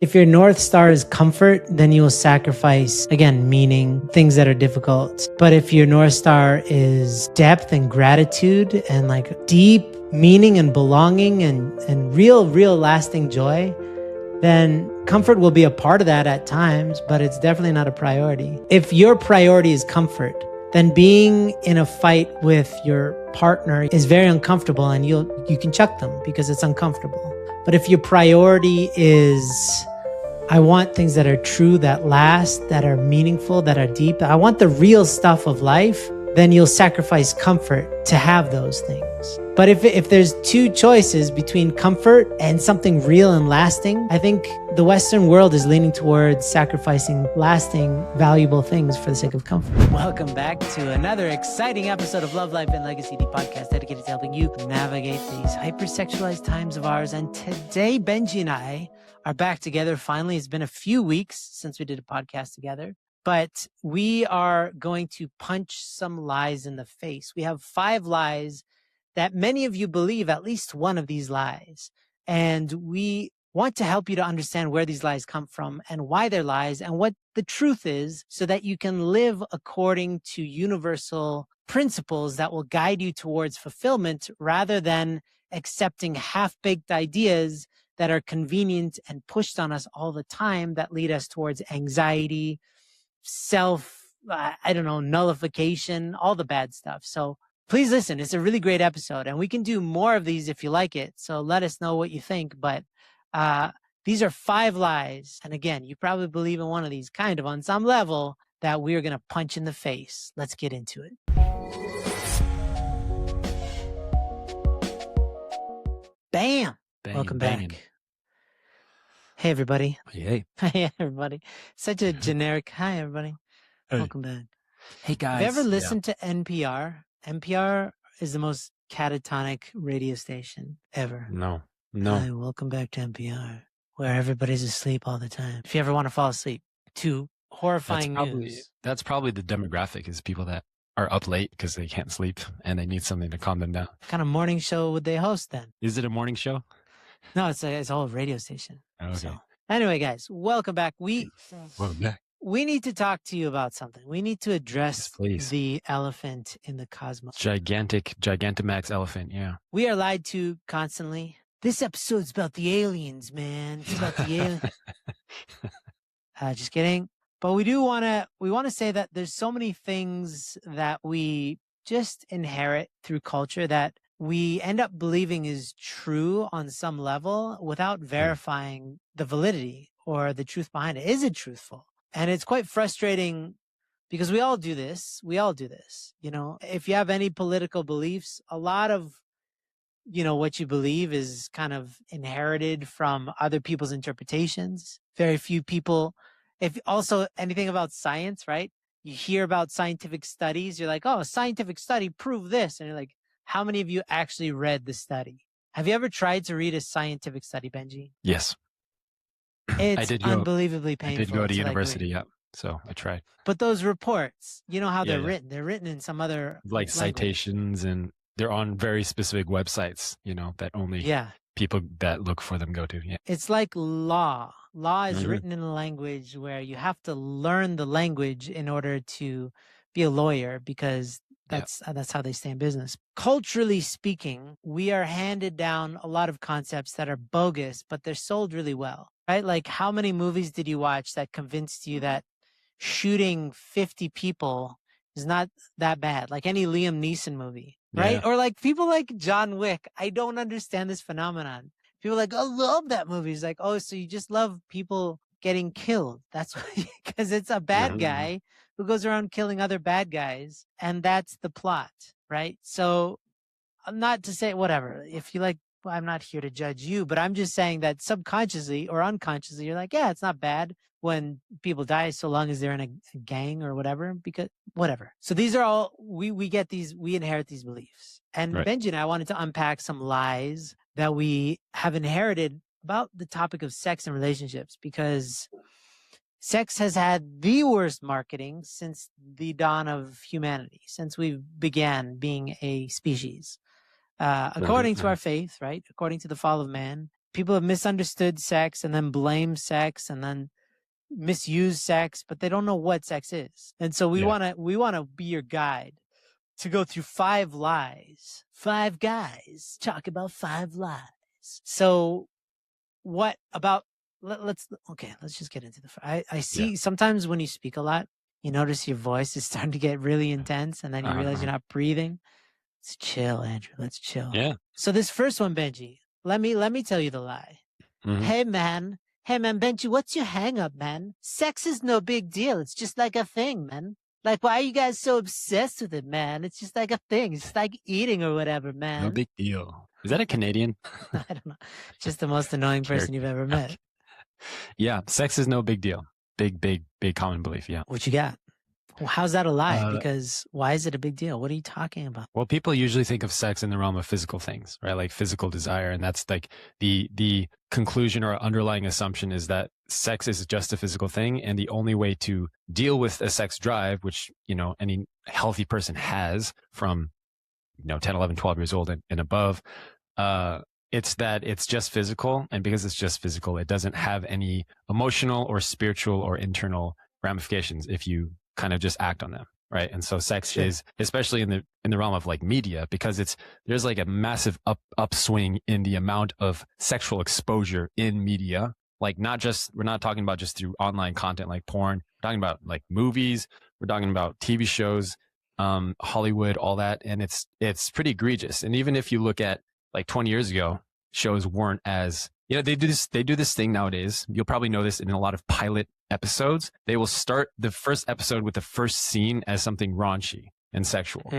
If your North Star is comfort, then you will sacrifice, again, meaning, things that are difficult. But if your North Star is depth and gratitude and like deep meaning and belonging and real lasting joy, then comfort will be a part of that at times, but it's definitely not a priority. If your priority is comfort, then being in a fight with your partner is very uncomfortable and you can chuck them because it's uncomfortable. But if your priority is, I want things that are true, that last, that are meaningful, that are deep, I want the real stuff of life, then you'll sacrifice comfort to have those things. But if there's two choices between comfort and something real and lasting, I think the Western world is leaning towards sacrificing lasting, valuable things for the sake of comfort. Welcome back to another exciting episode of Love, Life, and Legacy, the podcast dedicated to helping you navigate these hypersexualized times of ours. And today, Benjy and I are back together. Finally, it's been a few weeks since we did a podcast together, but we are going to punch some lies in the face. We have 5 lies that many of you believe at least one of these lies. And we want to help you to understand where these lies come from and why they're lies and what the truth is so that you can live according to universal principles that will guide you towards fulfillment rather than accepting half-baked ideas that are convenient and pushed on us all the time that lead us towards anxiety, nullification, all the bad stuff. So please listen. It's a really great episode, and we can do more of these if you like it. So let us know what you think. But these are 5 lies. And again, you probably believe in one of these kind of on some level that we're going to punch in the face. Let's get into it. Bam. Welcome back. Hey, everybody. Hey. Hey, everybody. Such a generic, hi, everybody. Hey. Welcome back. Hey, guys. Have you ever listened to NPR? NPR is the most catatonic radio station ever. No. Hi, welcome back to NPR, where everybody's asleep all the time. If you ever want to fall asleep to horrifying news. That's probably the demographic is people that are up late because they can't sleep and they need something to calm them down. What kind of morning show would they host then? Is it a morning show? No, it's a whole radio station. Okay. So, anyway, guys, welcome back. Welcome back. We need to talk to you about something. We need to address the elephant in the cosmos. Gigantamax elephant, yeah. We are lied to constantly. This episode's about the aliens, man. It's about the aliens. Just kidding. But we want to say that there's so many things that we just inherit through culture that we end up believing is true on some level without verifying the validity or the truth behind it. Is it truthful? And it's quite frustrating because we all do this. You know, if you have any political beliefs, a lot of, what you believe is kind of inherited from other people's interpretations. Very few people, if also anything about science, right? You hear about scientific studies. You're like, oh, a scientific study proved this. And you're like, how many of you actually read the study? Have you ever tried to read a scientific study, Benjy? Yes. It's unbelievably painful. I did go to university, yeah. So I tried. But those reports, you know how they're written. They're written in some other language. Citations, and they're on very specific websites, that only people that look for them go to. Yeah. It's like law. Law is written in a language where you have to learn the language in order to be a lawyer because that's how they stay in business. Culturally speaking, we are handed down a lot of concepts that are bogus, but they're sold really well, right? Like how many movies did you watch that convinced you that shooting 50 people is not that bad? Like any Liam Neeson movie, right? Or like people like John Wick. I don't understand this phenomenon. People are like, I love that movie. It's like, oh, so you just love people getting killed. That's because it's a bad guy who goes around killing other bad guys. And that's the plot, right? So not to say whatever, if you like, well, I'm not here to judge you, but I'm just saying that subconsciously or unconsciously, you're like, yeah, it's not bad when people die so long as they're in a gang or whatever, because whatever. So these are all, we inherit these beliefs. And Benjy and I wanted to unpack some lies that we have inherited about the topic of sex and relationships, because sex has had the worst marketing since the dawn of humanity, since we began being a species. According to our faith, right? According to the fall of man, people have misunderstood sex and then blame sex and then misuse sex, but they don't know what sex is. And so we want to be your guide to go through 5 lies. 5 guys talk about 5 lies. So what about, let's just get into I see sometimes when you speak a lot, you notice your voice is starting to get really intense and then you realize you're not breathing. Let's chill, Andrew. Let's chill. Yeah. So this first one, Benji, let me tell you the lie. Mm-hmm. Hey man, Benji, what's your hang up, man? Sex is no big deal. It's just like a thing, man. Like, why are you guys so obsessed with it, man? It's just like a thing. It's just like eating or whatever, man. No big deal. Is that a Canadian? I don't know. Just the most annoying person you've ever met. Yeah. Sex is no big deal. Big common belief. Yeah. What you got? Well, how's that a lie? Because why is it a big deal? What are you talking about? Well, people usually think of sex in the realm of physical things, right? Like physical desire. And that's like the conclusion or underlying assumption is that sex is just a physical thing. And the only way to deal with a sex drive, which, any healthy person has from, 10, 11, 12 years old and above, it's that it's just physical. And because it's just physical, it doesn't have any emotional or spiritual or internal ramifications if you kind of just act on them. Right. And so sex is, especially in the realm of like media, because there's like a massive upswing in the amount of sexual exposure in media. Like we're not talking about just through online content like porn. We're talking about like movies. We're talking about TV shows, Hollywood, all that. And it's pretty egregious. And even if you look at like 20 years ago, shows weren't as, they do this thing nowadays. You'll probably know this in a lot of pilot episodes. They will start the first episode with the first scene as something raunchy and sexual.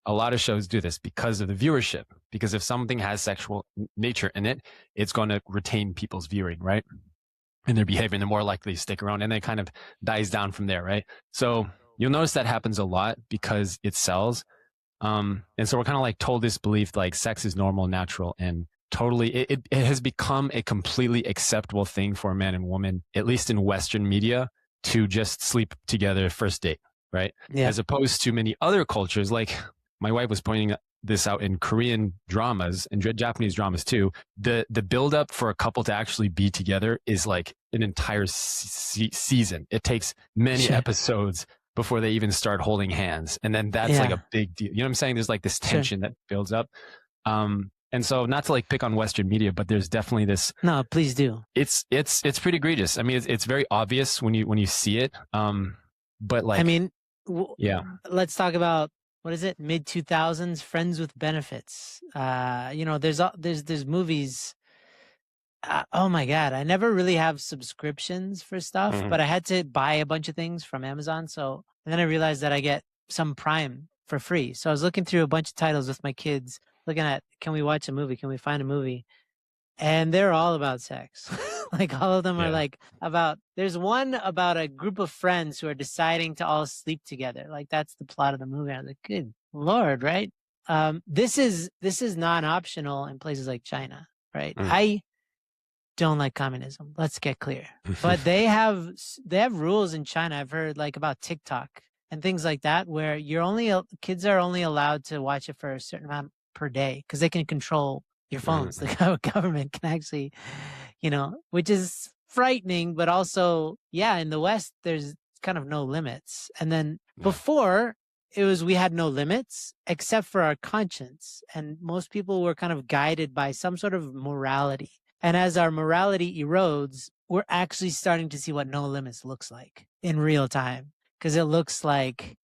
A lot of shows do this because of the viewership, because if something has sexual nature in it, it's going to retain people's viewing, right? And their behavior, and they're more likely to stick around, and then it kind of dies down from there, right? So you'll notice that happens a lot because it sells. And so we're kind of like told this belief, like sex is normal, natural, and totally, it has become a completely acceptable thing for a man and woman, at least in Western media, to just sleep together first date, right? Yeah. As opposed to many other cultures, like my wife was pointing this out in Korean dramas and Japanese dramas too. The build up for a couple to actually be together is like an entire season. It takes many episodes before they even start holding hands. And then that's like a big deal. You know what I'm saying? There's like this tension that builds up. And so not to like pick on Western media, but there's definitely this. No, please do. It's pretty egregious. I mean, it's very obvious when you see it. But like, I mean, let's talk about, what is it? Mid 2000s, Friends with Benefits. There's movies. Oh my God. I never really have subscriptions for stuff, but I had to buy a bunch of things from Amazon. And then I realized that I get some Prime for free. So I was looking through a bunch of titles with my kids, looking at, can we watch a movie? Can we find a movie? And they're all about sex. Like all of them are like there's one about a group of friends who are deciding to all sleep together. Like that's the plot of the movie. I was like, good Lord, right? This is non-optional in places like China, right? I don't like communism. Let's get clear. But they have rules in China. I've heard like about TikTok and things like that, where kids are only allowed to watch it for a certain amount per day because they can control your phones. The government can actually, which is frightening, but also, in the West, there's kind of no limits. And then before we had no limits except for our conscience. And most people were kind of guided by some sort of morality. And as our morality erodes, we're actually starting to see what no limits looks like in real time. Because it looks like,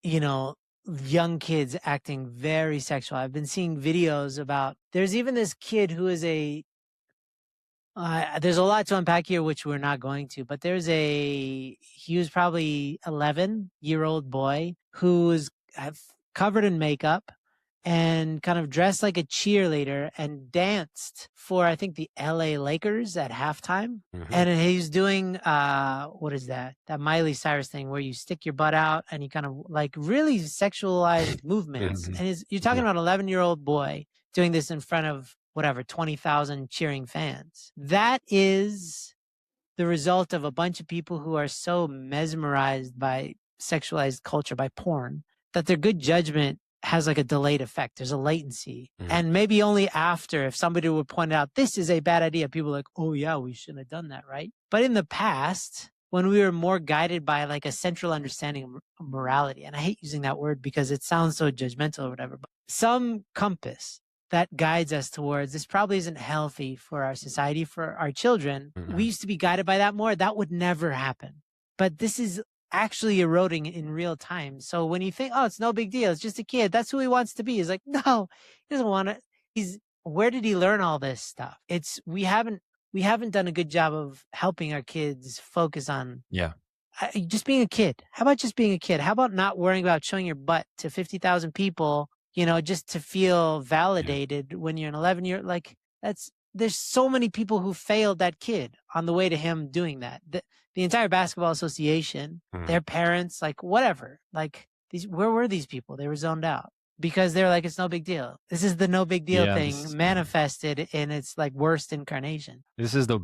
young kids acting very sexual. I've been seeing videos about, there's even this kid who is there's a lot to unpack here, which we're not going to, but he was probably 11-year-old boy who was covered in makeup and kind of dressed like a cheerleader and danced for, I think, the LA Lakers at halftime. And he's doing, what is that? That Miley Cyrus thing where you stick your butt out and you kind of like really sexualized movements. And you're talking about an 11-year-old boy doing this in front of 20,000 cheering fans. That is the result of a bunch of people who are so mesmerized by sexualized culture, by porn, that their good judgment has like a delayed effect. There's a latency. And maybe only after, if somebody would point out, this is a bad idea, people are like, oh yeah, we shouldn't have done that, right? But in the past, when we were more guided by like a central understanding of morality, and I hate using that word because it sounds so judgmental or whatever, but some compass that guides us towards this probably isn't healthy for our society, for our children. We used to be guided by that more. That would never happen. But this is actually eroding in real time. So when you think, oh, it's no big deal, it's just a kid, that's who he wants to be. He's like, no, he doesn't want to. Where did he learn all this stuff? We haven't done a good job of helping our kids focus on just being a kid. How about just being a kid? How about not worrying about showing your butt to 50,000 people, just to feel validated when you're an 11-year, like there's so many people who failed that kid on the way to him doing that. The entire basketball association, their parents, like whatever, like where were these people? They were zoned out because they're like, it's no big deal. This is the no big deal thing manifested in its like worst incarnation. This is the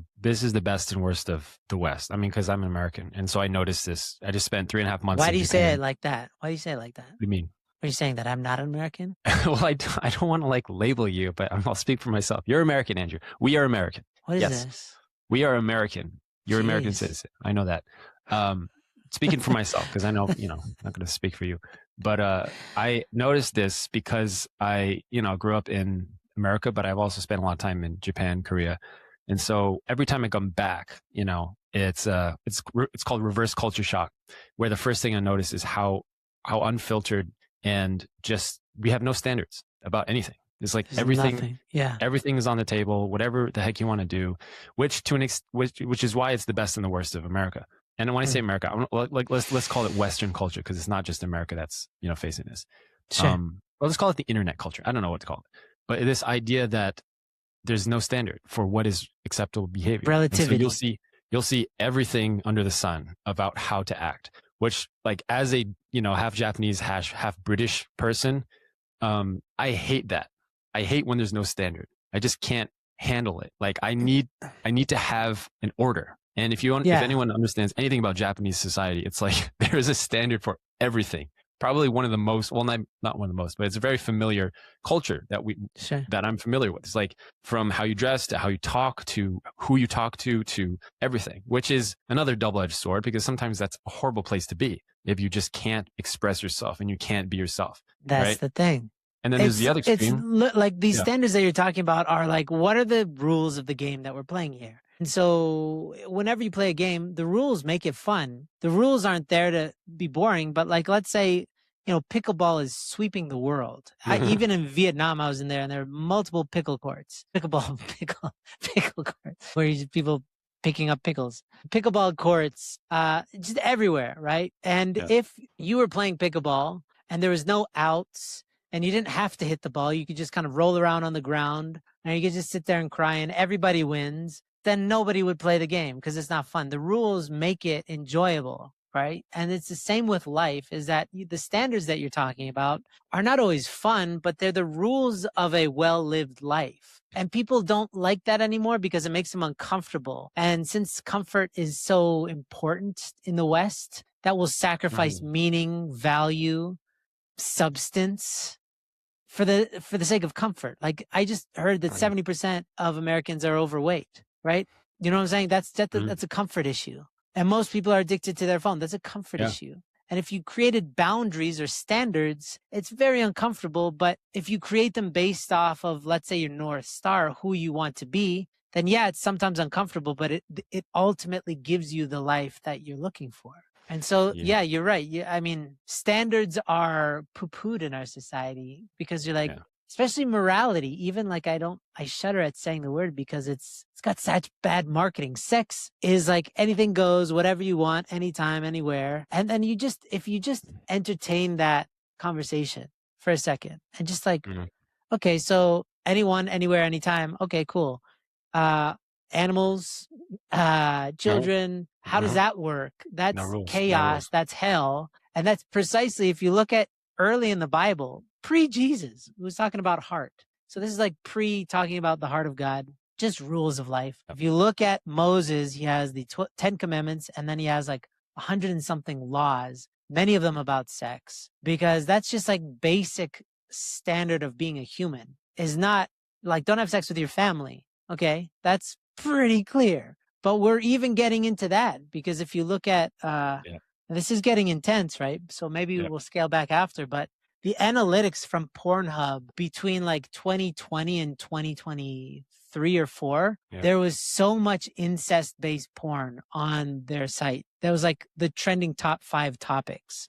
best and worst of the West. I mean, because I'm an American, and so I noticed this. I just spent 3.5 months. Why do you say it like that? Why do you say it like that? What do you mean? Are you saying that I'm not an American? Well, I don't want to like label you, but I'll speak for myself. You're American, Andrew. We are American. What is this? We are American. You're an American citizen. I know that. Speaking for myself, because I know, I'm not going to speak for you, but I noticed this because I, grew up in America, but I've also spent a lot of time in Japan, Korea. And so every time I come back, it's called reverse culture shock, where the first thing I notice is how unfiltered and just, we have no standards about anything. It's like everything is on the table, whatever the heck you want to do, which is why it's the best and the worst of America. And when I say America, let's call it Western culture, because it's not just America that's, facing this. Sure. Well, let's call it the internet culture. I don't know what to call it, but this idea that there's no standard for what is acceptable behavior. Relativity. So you'll see everything under the sun about how to act, which, like, as a, half Japanese, half British person, I hate that. I hate when there's no standard. I just can't handle it. Like, I need to have an order. And if anyone understands anything about Japanese society, it's like there is a standard for everything. Probably one of the most, well, not one of the most, but it's a very familiar culture that I'm familiar with. It's like from how you dress to how you talk to who you talk to everything, which is another double-edged sword, because sometimes that's a horrible place to be if you just can't express yourself and you can't be yourself. That's the thing. And then there's the other extreme. It's like these standards that you're talking about are like, what are the rules of the game that we're playing here? And so whenever you play a game, the rules make it fun. The rules aren't there to be boring, but like, let's say, pickleball is sweeping the world. Even in Vietnam, I was in there and there are multiple pickle courts, pickle courts where people picking up pickles, pickleball courts, just everywhere. Right. And if you were playing pickleball and there was no outs, and you didn't have to hit the ball, you could just kind of roll around on the ground and you could just sit there and cry and everybody wins, then nobody would play the game because it's not fun. The rules make it enjoyable, right? And it's the same with life, is that the standards that you're talking about are not always fun, but they're the rules of a well-lived life. And people don't like that anymore because it makes them uncomfortable. And since comfort is so important in the West, that will sacrifice meaning, value, substance for the sake of comfort. Like, I just heard that 70% of Americans are overweight, right? You know what I'm saying? That's a comfort issue. And most people are addicted to their phone. That's a comfort issue. And if you created boundaries or standards, it's very uncomfortable. But if you create them based off of, let's say, your North Star, who you want to be, then it's sometimes uncomfortable, but it ultimately gives you the life that you're looking for. And so, you're right. I mean, standards are poo-pooed in our society because you're like, especially morality, even like I shudder at saying the word because it's got such bad marketing. Sex is like anything goes, whatever you want, anytime, anywhere. And then if you just entertain that conversation for a second and just like, okay, so anyone, anywhere, anytime. Okay, cool. Animals, children, how does that work? That's chaos. That's hell. And that's precisely, if you look at early in the Bible, pre-Jesus, it was talking about heart. So this is like talking about the heart of God, just rules of life. If you look at Moses, he has the 10 commandments, and then he has like 100 and something laws, many of them about sex, because that's just like basic standard of being a human is not like, don't have sex with your family. Okay. That's pretty clear. But we're even getting into that because if you look at, this is getting intense, right? So maybe we'll scale back after, but the analytics from Pornhub between like 2020 and 2023 or 4, there was so much incest-based porn on their site. That was like the trending top 5 topics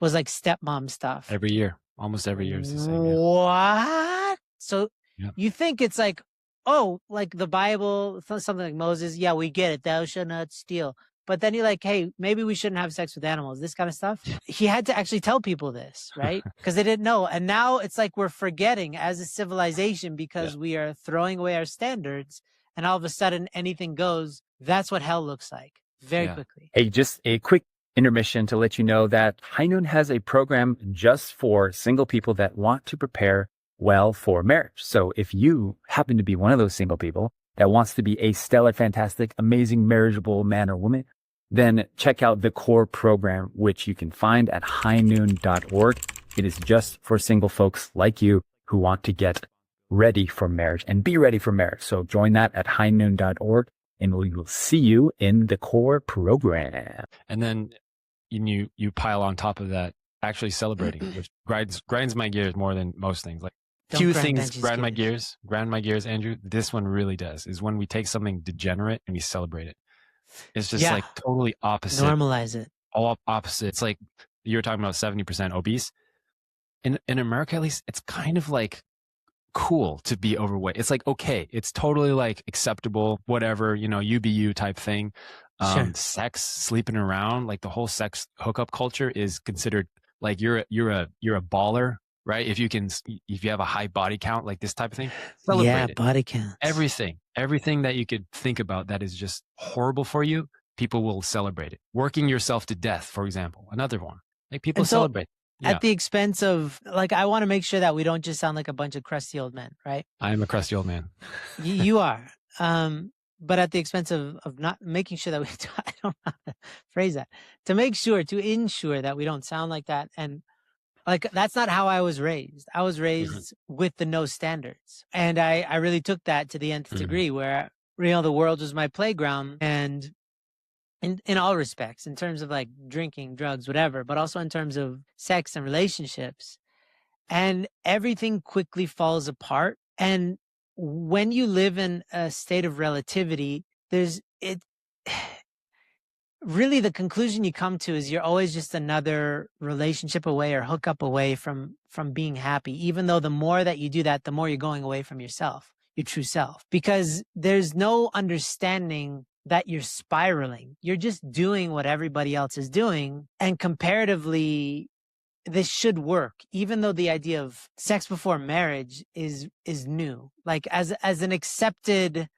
was like stepmom stuff. Every year, almost every year is the same. What? So you think it's like, oh, like the Bible, something like Moses. Yeah, we get it. Thou shalt not steal. But then you're like, hey, maybe we shouldn't have sex with animals, this kind of stuff. He had to actually tell people this, right? Because they didn't know. And now it's like we're forgetting as a civilization because we are throwing away our standards. And all of a sudden, anything goes. That's what hell looks like very quickly. Hey, just a quick intermission to let you know that High Noon has a program just for single people that want to prepare well for marriage. So if you happen to be one of those single people that wants to be a stellar, fantastic, amazing, marriageable man or woman, then check out the core program, which you can find at highnoon.org. It is just for single folks like you who want to get ready for marriage and be ready for marriage. So join that at highnoon.org and we will see you in the core program. And then you pile on top of that actually celebrating, which grinds my gears more than most things. Like few things grind my gears, Andrew. This one really does, is when we take something degenerate and we celebrate it. It's just like totally opposite. Normalize it. All opposite. It's like you were talking about 70% obese. In America, at least, it's kind of like cool to be overweight. It's like, okay, it's totally like acceptable, whatever, you be you type thing. Sex, sleeping around, like the whole sex hookup culture is considered like you're a baller, right? If you have a high body count, like this type of thing, celebrate it. Body count. Everything that you could think about that is just horrible for you, people will celebrate it. Working yourself to death, for example, another one. Like people celebrate. At the expense of, like, I want to make sure that we don't just sound like a bunch of crusty old men, right? I am a crusty old man. You are. But at the expense of not making sure that we, I don't know how to phrase that, to ensure that we don't sound like that. And like, that's not how I was raised. I was raised with the no standards. And I really took that to the nth degree where, the world was my playground and in all respects, in terms of like drinking, drugs, whatever, but also in terms of sex and relationships. And everything quickly falls apart. And when you live in a state of relativity, really the conclusion you come to is you're always just another relationship away or hookup away from being happy, even though the more that you do that, the more you're going away from yourself, your true self, because there's no understanding that you're spiraling. You're just doing what everybody else is doing. And comparatively, this should work, even though the idea of sex before marriage is new, like as an accepted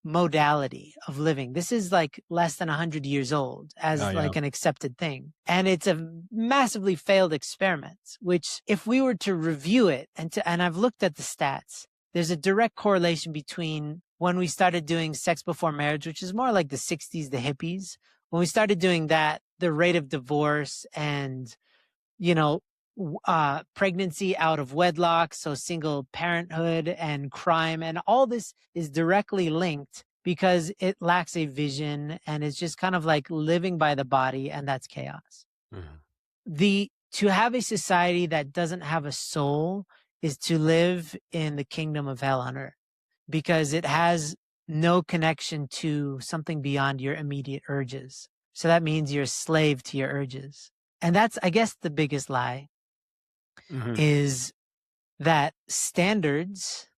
modality of living. This is like less than 100 years old as like an accepted thing. And it's a massively failed experiment, which if we were to review it and I've looked at the stats, there's a direct correlation between when we started doing sex before marriage, which is more like the 60s, the hippies. When we started doing that, the rate of divorce and, pregnancy out of wedlock, so single parenthood and crime and all this is directly linked because it lacks a vision and it's just kind of like living by the body, and that's chaos. To have a society that doesn't have a soul is to live in the kingdom of hell on earth, because it has no connection to something beyond your immediate urges. So that means you're a slave to your urges. And that's, I guess, the biggest lie is that standards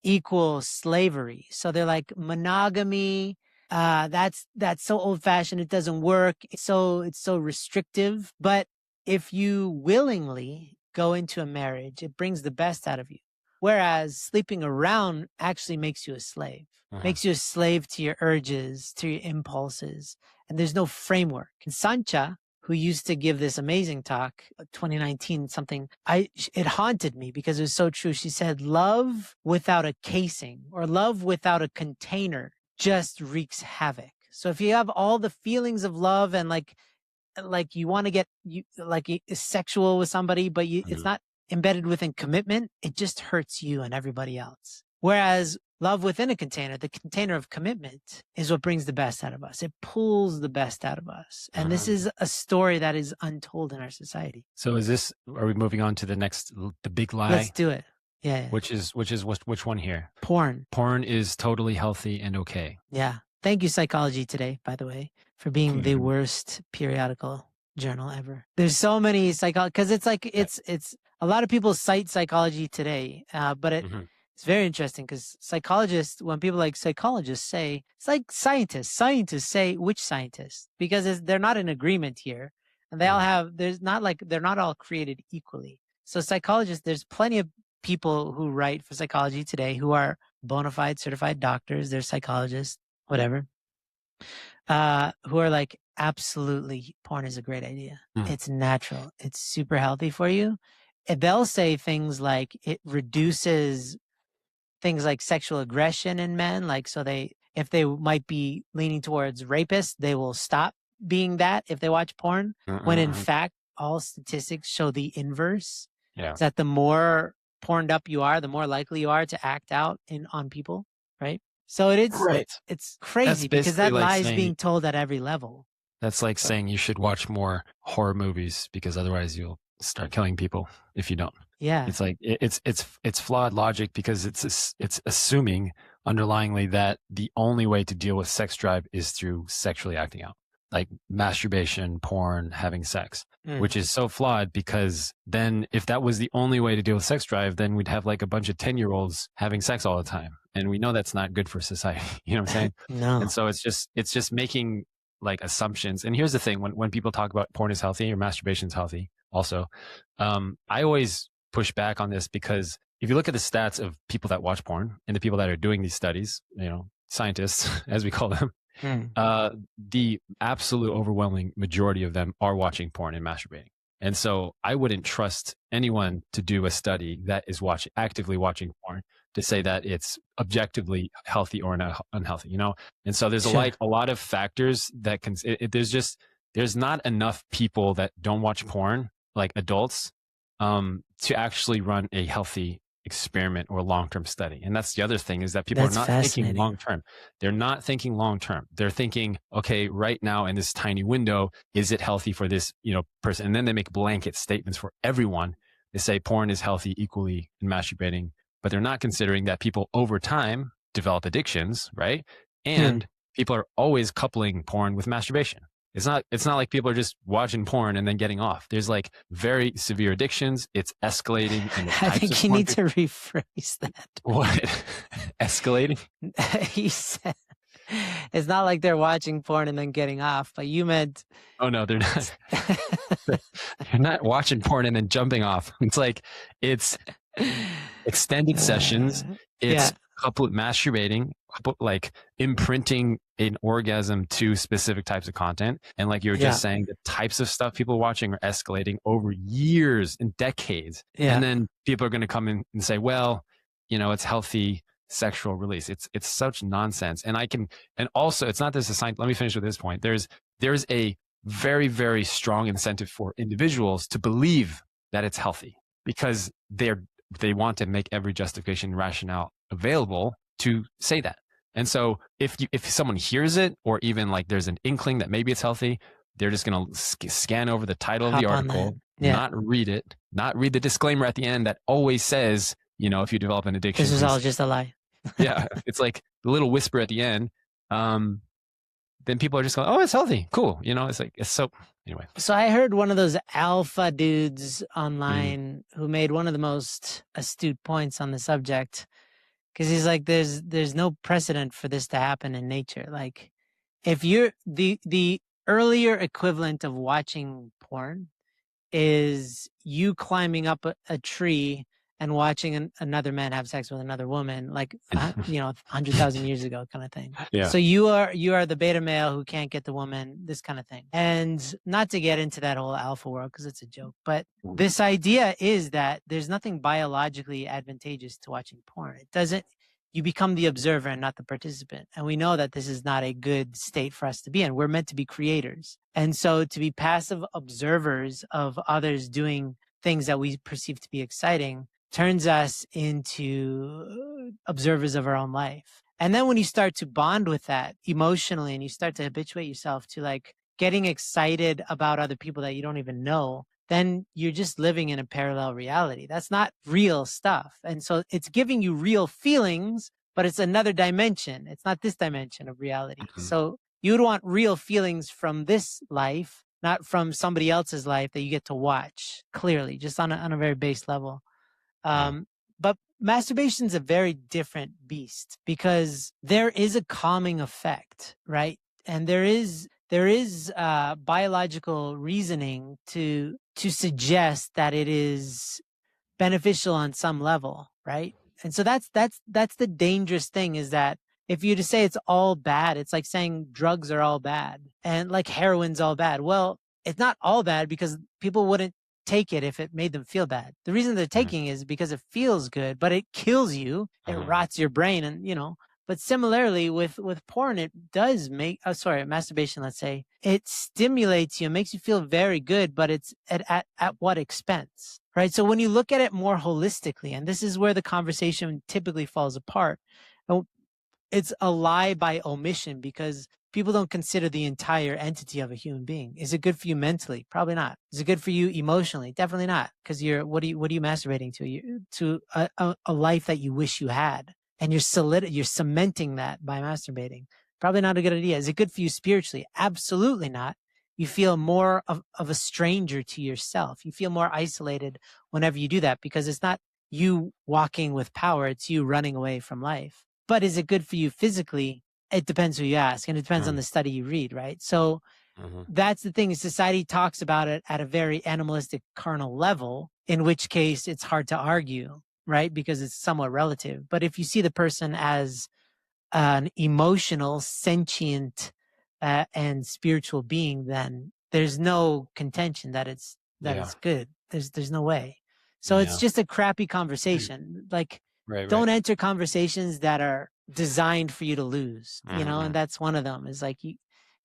equal slavery. So they're like monogamy. That's so old fashioned. It doesn't work. It's so restrictive. But if you willingly go into a marriage, it brings the best out of you. Whereas sleeping around actually makes you a slave, makes you a slave to your urges, to your impulses. And there's no framework. And Sancha, who used to give this amazing talk, 2019 something, it haunted me because it was so true. She said, love without a casing or love without a container just wreaks havoc. So if you have all the feelings of love and like you want to get sexual with somebody, but it's not embedded within commitment, it just hurts you and everybody else. Whereas love within a container, the container of commitment, is what brings the best out of us. It pulls the best out of us. And this is a story that is untold in our society. So are we moving on to the big lie? Let's do it. Yeah. Which one here? Porn. Porn is totally healthy and okay. Yeah. Thank you, Psychology Today, by the way, for being the worst periodical journal ever. There's so many because it's like, it's a lot of people cite Psychology Today, but it's very interesting because psychologists, when people like psychologists say, it's like scientists say which scientists, because they're not in agreement here. And they all have, they're not all created equally. So psychologists, there's plenty of people who write for Psychology Today who are bona fide certified doctors. They're psychologists, whatever, who are like, absolutely, porn is a great idea. It's natural. It's super healthy for you. And they'll say things like it reduces things like sexual aggression in men. Like, so if they might be leaning towards rapists, they will stop being that if they watch porn, when in fact, all statistics show the inverse. Yeah. That the more porned up you are, the more likely you are to act out on people, right? So it's crazy because that lie is being told at every level. That's like saying you should watch more horror movies because otherwise you'll start killing people if you don't. Yeah. It's like, it's flawed logic because it's assuming underlyingly that the only way to deal with sex drive is through sexually acting out, like masturbation, porn, having sex, which is so flawed because then if that was the only way to deal with sex drive, then we'd have like a bunch of 10-year-olds having sex all the time. And we know that's not good for society. You know what I'm saying? No. And so it's just making like assumptions. And here's the thing, when people talk about porn is healthy or masturbation is healthy also, I always push back on this because if you look at the stats of people that watch porn and the people that are doing these studies, scientists, as we call them, the absolute overwhelming majority of them are watching porn and masturbating. And so I wouldn't trust anyone to do a study that is actively watching porn to say that it's objectively healthy or unhealthy, And so there's a lot of factors that can, there's not enough people that don't watch porn, like adults, to actually run a healthy experiment or long-term study. And that's the other thing, is that people are not thinking long-term. They're not thinking long-term. They're thinking, okay, right now in this tiny window, is it healthy for this, person? And then they make blanket statements for everyone. They say porn is healthy equally in masturbating, but they're not considering that people over time develop addictions, right? And people are always coupling porn with masturbation. It's not like people are just watching porn and then getting off. There's like very severe addictions. It's escalating. I think you need to rephrase that. What? Escalating? He said, it's not like they're watching porn and then getting off, but you meant. Oh no, they're not. They're not watching porn and then jumping off. It's like, it's extended sessions. It's coupled masturbating, like imprinting an orgasm to specific types of content. And like you were just saying, the types of stuff people are watching are escalating over years and decades. Yeah. And then people are going to come in and say, well, it's healthy sexual release. It's such nonsense. And also it's not this assigned. Let me finish with this point. There's a very, very strong incentive for individuals to believe that it's healthy because they want to make every justification and rationale available to say that. And so if someone hears it, or even like there's an inkling that maybe it's healthy, they're just going to scan over the title of the article, not read it, not read the disclaimer at the end that always says, if you develop an addiction. This is all just a lie. Yeah. It's like the little whisper at the end. Then people are just going, oh, it's healthy. Cool. It's like, it's so, anyway. So I heard one of those alpha dudes online who made one of the most astute points on the subject. Because he's like, there's no precedent for this to happen in nature. Like, if you're the earlier equivalent of watching porn is you climbing up a tree and watching another man have sex with another woman, like 100,000 years ago, kind of thing. Yeah. So you are the beta male who can't get the woman, this kind of thing. And not to get into that whole alpha world because it's a joke, but this idea is that there's nothing biologically advantageous to watching porn. You become the observer and not the participant. And we know that this is not a good state for us to be in. We're meant to be creators. And so to be passive observers of others doing things that we perceive to be exciting turns us into observers of our own life. And then when you start to bond with that emotionally and you start to habituate yourself to like getting excited about other people that you don't even know, then you're just living in a parallel reality. That's not real stuff. And so it's giving you real feelings, but it's another dimension. It's not this dimension of reality. So you would want real feelings from this life, not from somebody else's life that you get to watch clearly, just on a very base level. But masturbation is a very different beast because there is a calming effect, right? And there is biological reasoning to suggest that it is beneficial on some level, right? And so that's the dangerous thing, is that if you just say it's all bad, it's like saying drugs are all bad and like heroin's all bad. Well, it's not all bad because people wouldn't take it if it made them feel bad. The reason they're taking is because it feels good, but it kills you. It rots your brain, and but similarly with porn, it does make, masturbation, let's say, it stimulates you, makes you feel very good, but it's at what expense, right? So when you look at it more holistically, and this is where the conversation typically falls apart, it's a lie by omission because people don't consider the entire entity of a human being. Is it good for you mentally? Probably not. Is it good for you emotionally? Definitely not. Because what are you masturbating to? To a life that you wish you had, and you're cementing that by masturbating. Probably not a good idea. Is it good for you spiritually? Absolutely not. You feel more of a stranger to yourself. You feel more isolated whenever you do that because it's not you walking with power. It's you running away from life. But is it good for you physically? It depends who you ask, and it depends on the study you read, right? So that's the thing. Society talks about it at a very animalistic, carnal level, in which case it's hard to argue, right? Because it's somewhat relative. But if you see the person as an emotional, sentient, and spiritual being, then there's no contention that it's good. There's no way. So it's just a crappy conversation. Like, don't enter conversations that are designed for you to lose, and that's one of them, is like, if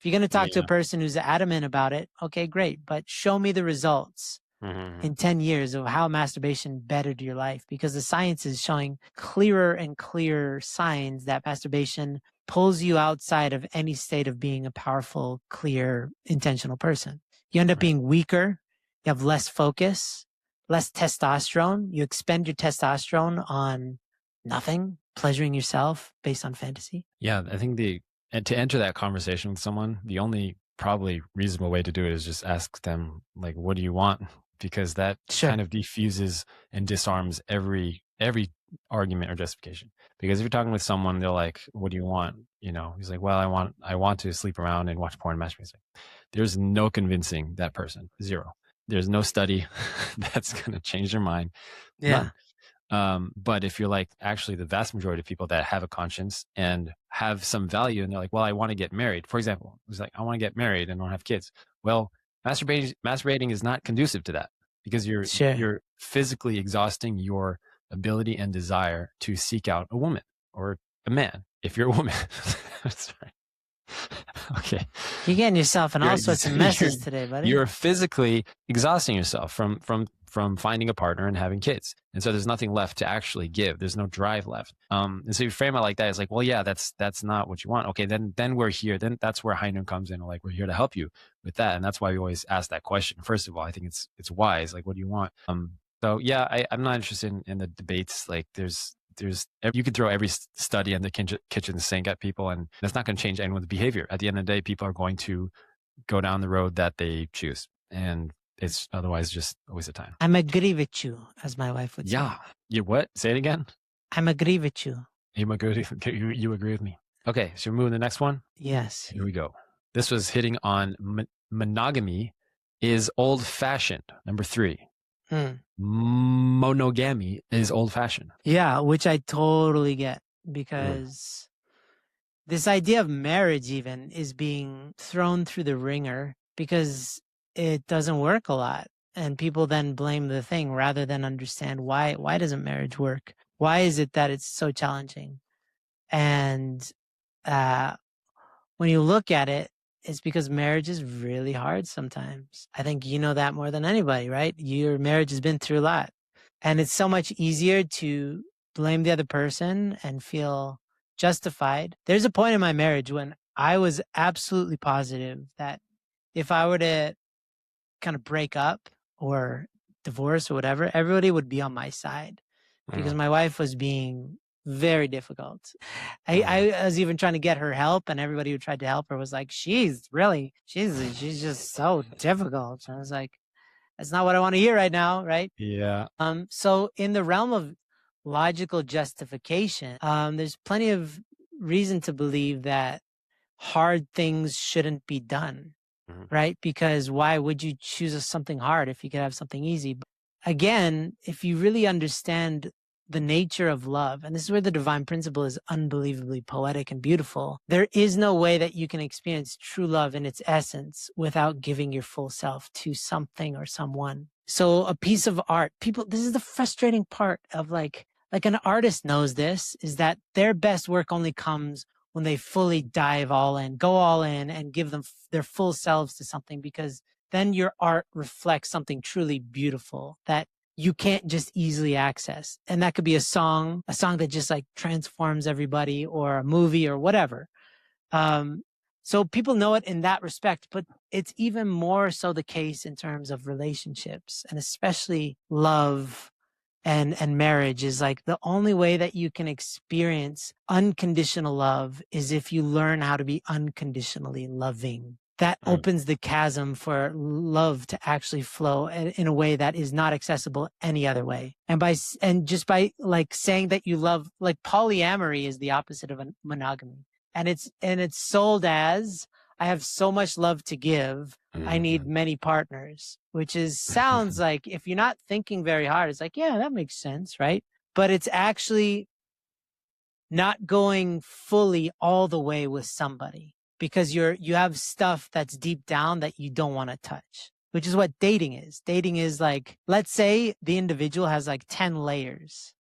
you're going to talk to a person who's adamant about it, okay, great, but show me the results in 10 years of how masturbation bettered your life, because the science is showing clearer and clearer signs that masturbation pulls you outside of any state of being a powerful, clear, intentional person. You end up being weaker. You have less focus, less testosterone. You expend your testosterone on nothing, pleasuring yourself based on fantasy. Yeah, I think and to enter that conversation with someone, the only probably reasonable way to do it is just ask them, like, what do you want? Because that kind of defuses and disarms every argument or justification. Because if you're talking with someone, they're like, what do you want? He's like, well, I want to sleep around and watch porn and masturbate. There's no convincing that person. Zero. There's no study that's going to change their mind. Yeah. But if you're like actually the vast majority of people that have a conscience and have some value, and they're like, well, I want to get married. For example, it's like, I want to get married and don't have kids. Well, masturbating is not conducive to that, because you're physically exhausting your ability and desire to seek out a woman or a man. If you're a woman, sorry. Okay. You're getting yourself in all sorts of messes today, buddy. You're physically exhausting yourself from finding a partner and having kids. And so there's nothing left to actually give. There's no drive left. And so you frame it like that. It's like, well, yeah, that's not what you want. Okay, then we're here. Then that's where Heinun comes in. Like, we're here to help you with that. And that's why we always ask that question. First of all, I think it's wise. Like, what do you want? So yeah, I'm not interested in the debates. Like, you could throw every study on the kitchen sink at people, and that's not going to change anyone's behavior. At the end of the day, people are going to go down the road that they choose, and it's otherwise just a waste of time. I'm agree with you, as my wife would say. Yeah. You what? Say it again. I'm agree with you. You agree with me. Okay, so we're moving to the next one? Yes. Here we go. This was hitting on monogamy is old-fashioned. Number 3. Monogamy is old-fashioned. Yeah, which I totally get, because this idea of marriage even is being thrown through the ringer because it doesn't work a lot. And people then blame the thing rather than understand why doesn't marriage work? Why is it that it's so challenging? And when you look at it, it's because marriage is really hard sometimes. I think you know that more than anybody, right? Your marriage has been through a lot. And it's so much easier to blame the other person and feel justified. There's a point in my marriage when I was absolutely positive that if I were to kind of break up or divorce or whatever, everybody would be on my side because my wife was being very difficult. I was even trying to get her help, and everybody who tried to help her was like, she's just so difficult. And I was like, that's not what I want to hear right now, right? Yeah. So in the realm of logical justification, there's plenty of reason to believe that hard things shouldn't be done, right? Because why would you choose something hard if you could have something easy? But again, if you really understand the nature of love, and this is where the divine principle is unbelievably poetic and beautiful, there is no way that you can experience true love in its essence without giving your full self to something or someone. So a piece of art, people, this is the frustrating part of like an artist knows this, is that their best work only comes when they fully dive all in, go all in and give them their full selves to something, because then your art reflects something truly beautiful that you can't just easily access. And that could be a song that just like transforms everybody, or a movie or whatever. So people know it in that respect, but it's even more so the case in terms of relationships, and especially love and marriage. Is like the only way that you can experience unconditional love is if you learn how to be unconditionally loving. That opens the chasm for love to actually flow in a way that is not accessible any other way. And just by like saying that you love, like polyamory is the opposite of monogamy. And it's sold as, I have so much love to give, I need many partners, which sounds like, if you're not thinking very hard, it's like, yeah, that makes sense, right? But it's actually not going fully all the way with somebody, because you have stuff that's deep down that you don't want to touch, which is what dating is. Dating is like, let's say the individual has like 10 layers.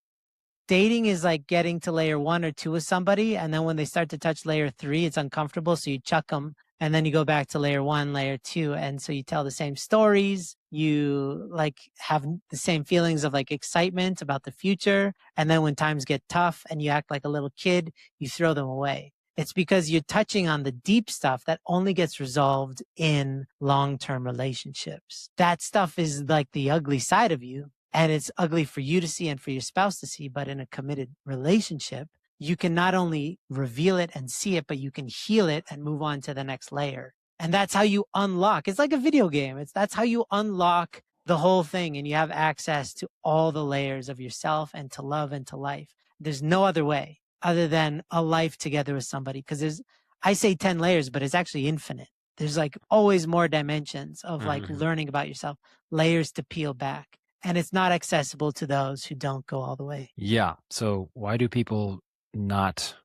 Dating is like getting to layer 1 or 2 with somebody, and then when they start to touch layer 3, it's uncomfortable, so you chuck them, and then you go back to layer 1, layer 2, and so you tell the same stories, you like have the same feelings of like excitement about the future, and then when times get tough and you act like a little kid, you throw them away. It's because you're touching on the deep stuff that only gets resolved in long-term relationships. That stuff is like the ugly side of you. And it's ugly for you to see and for your spouse to see. But in a committed relationship, you can not only reveal it and see it, but you can heal it and move on to the next layer. And that's how you unlock. It's like a video game. That's how you unlock the whole thing. And you have access to all the layers of yourself and to love and to life. There's no other way other than a life together with somebody. Because I say 10 layers, but it's actually infinite. There's like always more dimensions of like learning about yourself, layers to peel back. And it's not accessible to those who don't go all the way. Yeah. So why do people not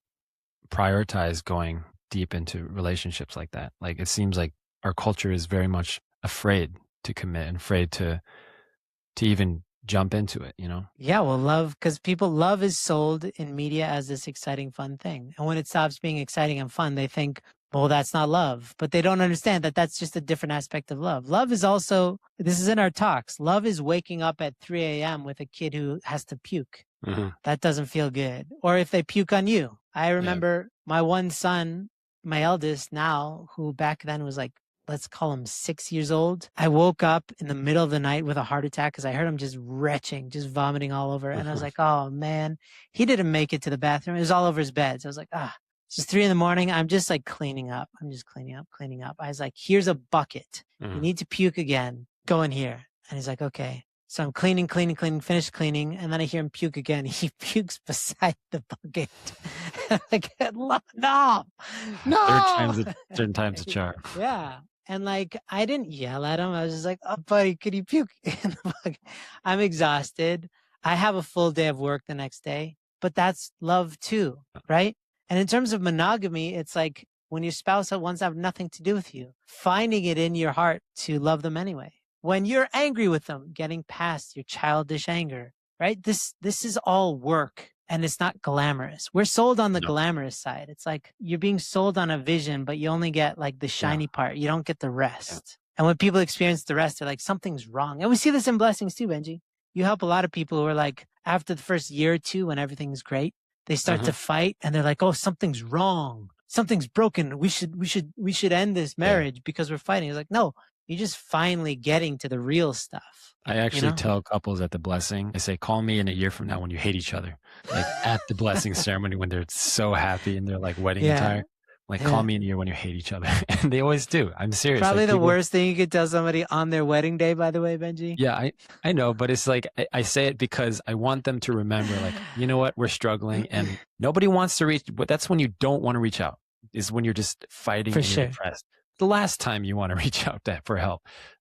prioritize going deep into relationships like that? Like, it seems like our culture is very much afraid to commit and afraid to even jump into it, you know? Yeah, well, love is sold in media as this exciting, fun thing. And when it stops being exciting and fun, they think, well, that's not love. But they don't understand that that's just a different aspect of love. Love is also, this is in our talks, love is waking up at 3 a.m. with a kid who has to puke. That doesn't feel good. Or if they puke on you. I remember my one son, my eldest now, who back then was like, let's call him 6 years old. I woke up in the middle of the night with a heart attack because I heard him just retching, just vomiting all over. And I was like, oh man, he didn't make it to the bathroom. It was all over his bed. So I was like, it's just 3 a.m. I'm just like cleaning up. I'm just cleaning up. I was like, here's a bucket. You need to puke again. Go in here. And he's like, okay. So I'm cleaning, finished cleaning. And then I hear him puke again. He pukes beside the bucket. Like, no. Certain times a charm. Yeah. And like, I didn't yell at him. I was just like, oh, buddy, could you puke in the bucket? I'm exhausted. I have a full day of work the next day, but that's love too, right? And in terms of monogamy, it's like when your spouse wants to have nothing to do with you, finding it in your heart to love them anyway. When you're angry with them, getting past your childish anger, right? This is all work. and it's not glamorous. We're sold on the No. glamorous side. It's like you're being sold on a vision, but you only get like the shiny part. You don't get the rest. And when people experience the rest, they're like, something's wrong. And we see this in blessings too, Benji. You help a lot of people who are like, after the first year or two, when everything's great, they start to fight and they're like, oh, something's wrong. Something's broken. We should end this marriage because we're fighting. It's like, no, you're just finally getting to the real stuff. I actually tell couples at the blessing, I say, call me in a year from now when you hate each other. Like at the blessing ceremony when they're so happy and they're like wedding attire. Like, call me in a year when you hate each other. And they always do. I'm serious. Probably like, the worst thing you could tell somebody on their wedding day, by the way, Benji. Yeah, I know, but it's like, I say it because I want them to remember, like, you know what? We're struggling and nobody wants to reach, but that's when you don't want to reach out, is when you're just fighting and you're depressed. The last time you want to reach out for help.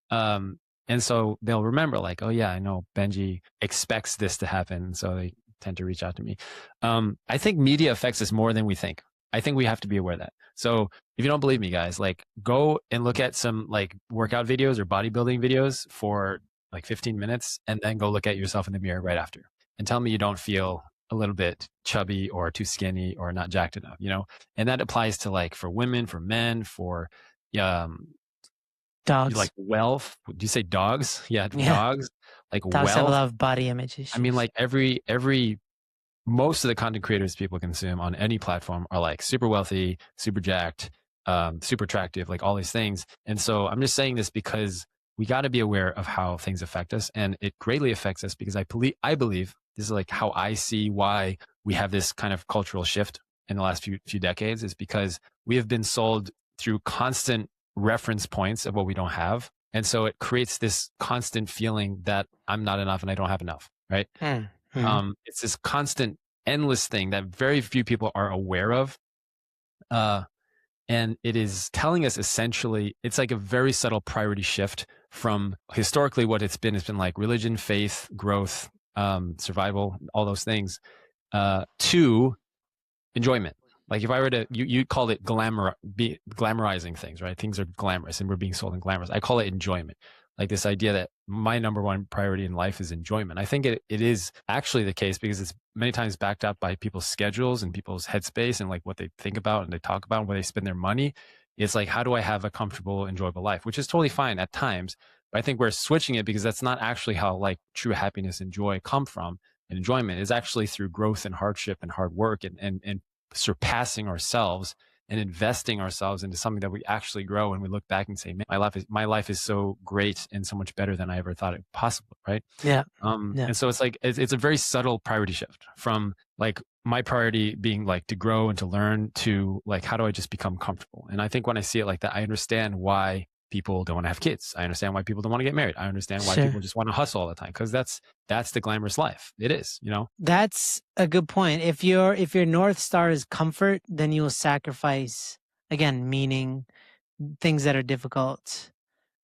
And so they'll remember like, oh yeah, I know Benji expects this to happen. So they tend to reach out to me. I think media affects us more than we think. I think we have to be aware of that. So if you don't believe me, guys, like go and look at some like workout videos or bodybuilding videos for like 15 minutes and then go look at yourself in the mirror right after and tell me you don't feel a little bit chubby or too skinny or not jacked enough, you know? And that applies to like for women, for men, for, dogs. Like wealth. Do you say dogs? Yeah. Dogs. Like dogs wealth. have a lot of body image issues. I mean, like most of the content creators people consume on any platform are like super wealthy, super jacked, super attractive, like all these things. And so I'm just saying this because we got to be aware of how things affect us, and it greatly affects us because I believe this is like how I see why we have this kind of cultural shift in the last few decades is because we have been sold through constant reference points of what we don't have. And so it creates this constant feeling that I'm not enough and I don't have enough, right? It's this constant, endless thing that very few people are aware of. And it is telling us essentially, it's like a very subtle priority shift from historically what it's been like religion, faith, growth, survival, all those things, to enjoyment. Like if I were to, you called it glamorizing things, right? Things are glamorous and we're being sold in glamorous. I call it enjoyment. Like this idea that my number one priority in life is enjoyment. I think it is actually the case because it's many times backed up by people's schedules and people's headspace and like what they think about and they talk about and where they spend their money. It's like, how do I have a comfortable, enjoyable life? Which is totally fine at times. But I think we're switching it because that's not actually how like true happiness and joy come from. And enjoyment is actually through growth and hardship and hard work and surpassing ourselves and investing ourselves into something that we actually grow and we look back and say, man, my life is so great and so much better than I ever thought it possible. Right. Yeah. And so it's like, it's a very subtle priority shift from like my priority being like to grow and to learn to like, how do I just become comfortable? And I think when I see it like that, I understand why people don't want to have kids. I understand why people don't want to get married. I understand why people just want to hustle all the time. Cause that's the glamorous life. It is, you know? That's a good point. If your North Star is comfort, then you will sacrifice, again, meaning, things that are difficult.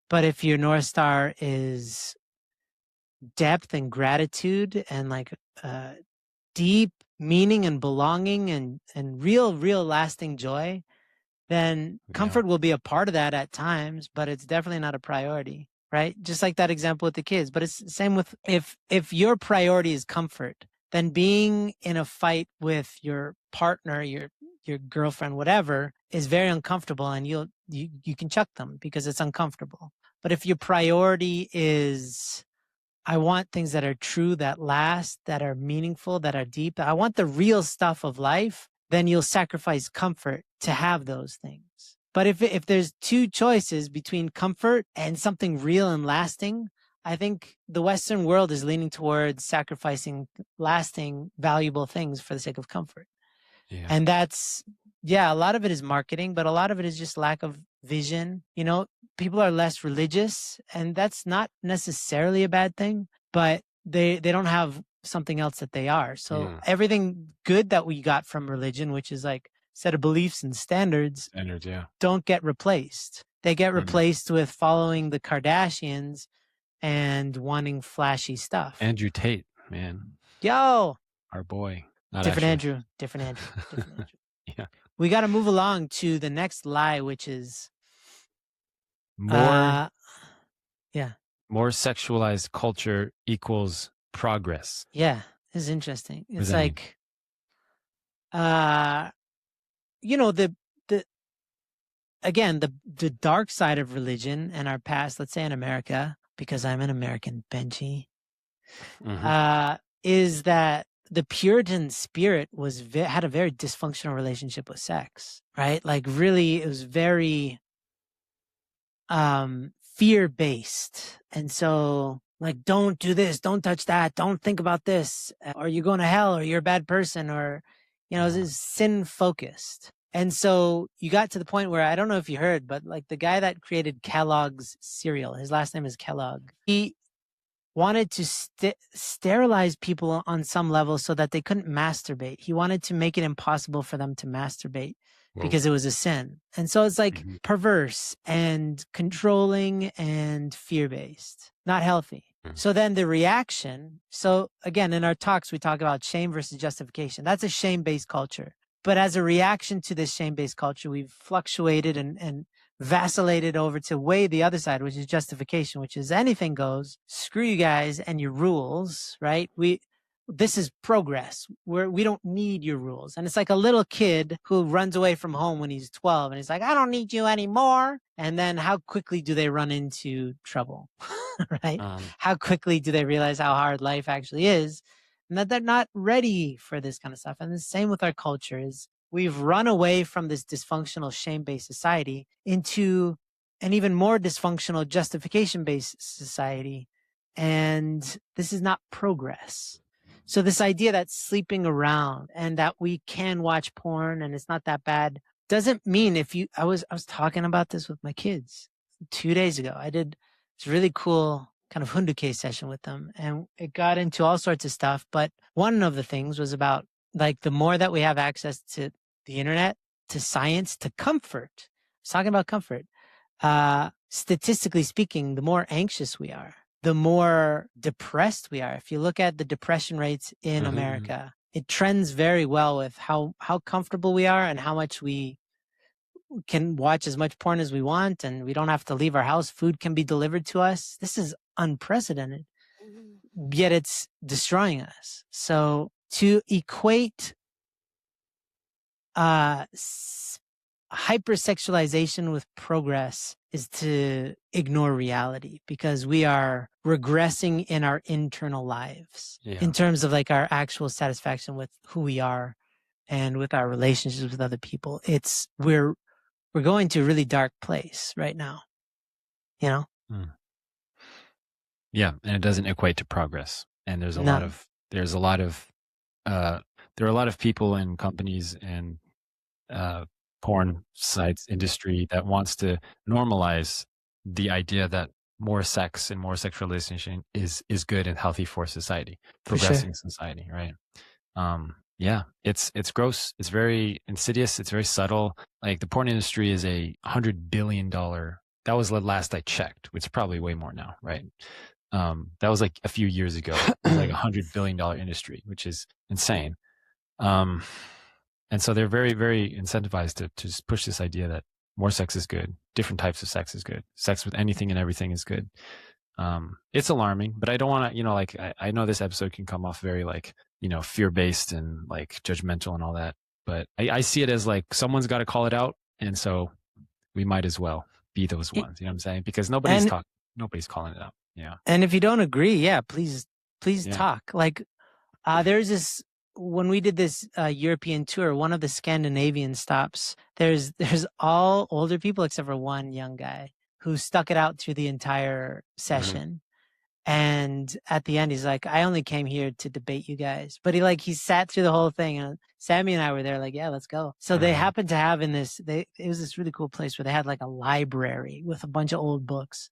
But if your North Star is depth and gratitude and like deep meaning and belonging and real lasting joy, then comfort will be a part of that at times, but it's definitely not a priority, right? Just like that example with the kids. But it's the same with if your priority is comfort, then being in a fight with your partner, your girlfriend, whatever, is very uncomfortable, and you can chuck them because it's uncomfortable. But if your priority is, I want things that are true, that last, that are meaningful, that are deep, I want the real stuff of life, then you'll sacrifice comfort to have those things. But if there's two choices between comfort and something real and lasting, I think the Western world is leaning towards sacrificing lasting, valuable things for the sake of comfort. Yeah. And that's, a lot of it is marketing, but a lot of it is just lack of vision. You know, people are less religious, and that's not necessarily a bad thing, but they don't have something else that they are. So everything good that we got from religion, which is like set of beliefs and standards, don't get replaced. They get replaced with following the Kardashians and wanting flashy stuff. Andrew Tate, man. Yo! Our boy. Different Andrew. Yeah. We got to move along to the next lie, which is more sexualized culture equals progress. Yeah, this is interesting. It's like you know, the again, the dark side of religion and our past, let's say in America, because I'm an American, Benjy, is that the Puritan spirit had a very dysfunctional relationship with sex, right? Like really, it was very fear based. And so like, don't do this, don't touch that, don't think about this, or you're going to hell, or you're a bad person, or, you know, this is sin focused. And so you got to the point where I don't know if you heard, but like the guy that created Kellogg's cereal, his last name is Kellogg. He wanted to sterilize people on some level so that they couldn't masturbate. He wanted to make it impossible for them to masturbate because it was a sin. And so it's like perverse and controlling and fear-based, not healthy. So then the reaction, so again, in our talks, we talk about shame versus justification. That's a shame-based culture. But as a reaction to this shame-based culture, we've fluctuated and vacillated over to way the other side, which is justification, which is anything goes. Screw you guys and your rules, right? This is progress. We don't need your rules. And it's like a little kid who runs away from home when he's 12 and he's like, I don't need you anymore. And then how quickly do they run into trouble, right? How quickly do they realize how hard life actually is and that they're not ready for this kind of stuff? And the same with our culture is we've run away from this dysfunctional shame-based society into an even more dysfunctional justification-based society. And this is not progress. So this idea that sleeping around and that we can watch porn and it's not that bad doesn't mean I was talking about this with my kids 2 days ago. I did this really cool kind of hunduke session with them and it got into all sorts of stuff. But one of the things was about like the more that we have access to the internet, to science, to comfort. I was talking about comfort. Statistically speaking, the more anxious we are, the more depressed we are. If you look at the depression rates in America, it trends very well with how comfortable we are and how much we can watch as much porn as we want and we don't have to leave our house. Food can be delivered to us. This is unprecedented, yet it's destroying us. So to equate hypersexualization with progress is to ignore reality because we are regressing in our internal lives in terms of like our actual satisfaction with who we are and with our relationships with other people. We're going to a really dark place right now, you know? Yeah. And it doesn't equate to progress. And there are a lot of people and companies and porn sites industry that wants to normalize the idea that more sex and more sexualization is good and healthy for society, progressing society, right? It's gross. It's very insidious. It's very subtle. Like the porn industry is $100 billion. That was the last I checked, which is probably way more now, right? That was like a few years ago. It was like $100 billion industry, which is insane. And so they're very, very incentivized to just push this idea that more sex is good. Different types of sex is good. Sex with anything and everything is good. It's alarming, but I don't want to, I know this episode can come off very fear-based and like judgmental and all that, but I see it as like someone's got to call it out. And so we might as well be those ones, you know what I'm saying? Because nobody's calling it out. Yeah. And if you don't agree, please talk. Like, there's this, when we did this European tour, one of the Scandinavian stops, there's all older people except for one young guy who stuck it out through the entire session. And at the end, he's like, I only came here to debate you guys. But he sat through the whole thing. And Sammy and I were there like, yeah, let's go. So they happened to have it was this really cool place where they had like a library with a bunch of old books.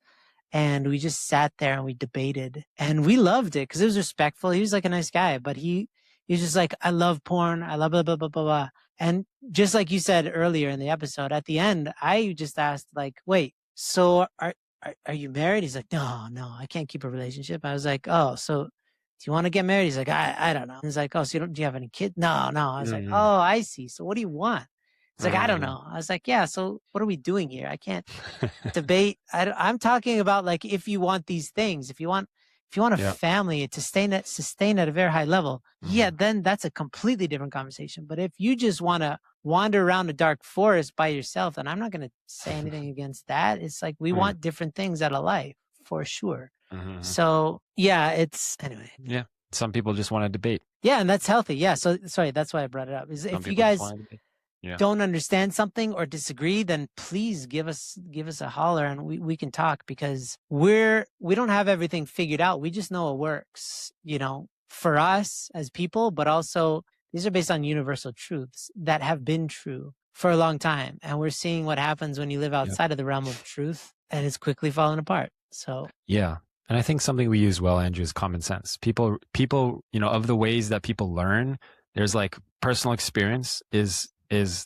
And we just sat there and we debated and we loved it because it was respectful. He was like a nice guy, but he was just like, I love porn. I love blah, blah, blah, blah, blah. And just like you said earlier in the episode, at the end, I just asked like, wait, so are you married? He's like, no, I can't keep a relationship. I was like, oh, so do you want to get married? He's like, I don't know. He's like, oh, so do you have any kids? No. I was like, oh, I see. So what do you want? He's like, I don't know. I was like, yeah, so what are we doing here? I can't debate. I'm talking about like, if you want these things, if you want If you want a Yeah. family to sustain at a very high level, then that's a completely different conversation. But if you just want to wander around a dark forest by yourself, then I'm not going to say anything against that. It's like we want different things out of life for sure. So it's anyway. Yeah. Some people just want to debate. Yeah, and that's healthy. Yeah. So sorry, that's why I brought it up. Is if you guys don't understand something or disagree, then please give us a holler and we can talk, because we don't have everything figured out. We just know it works, for us as people, but also these are based on universal truths that have been true for a long time. And we're seeing what happens when you live outside of the realm of truth, and it's quickly falling apart. So yeah. And I think something we use well, Andrew, is common sense. People, of the ways that people learn, there's like personal experience is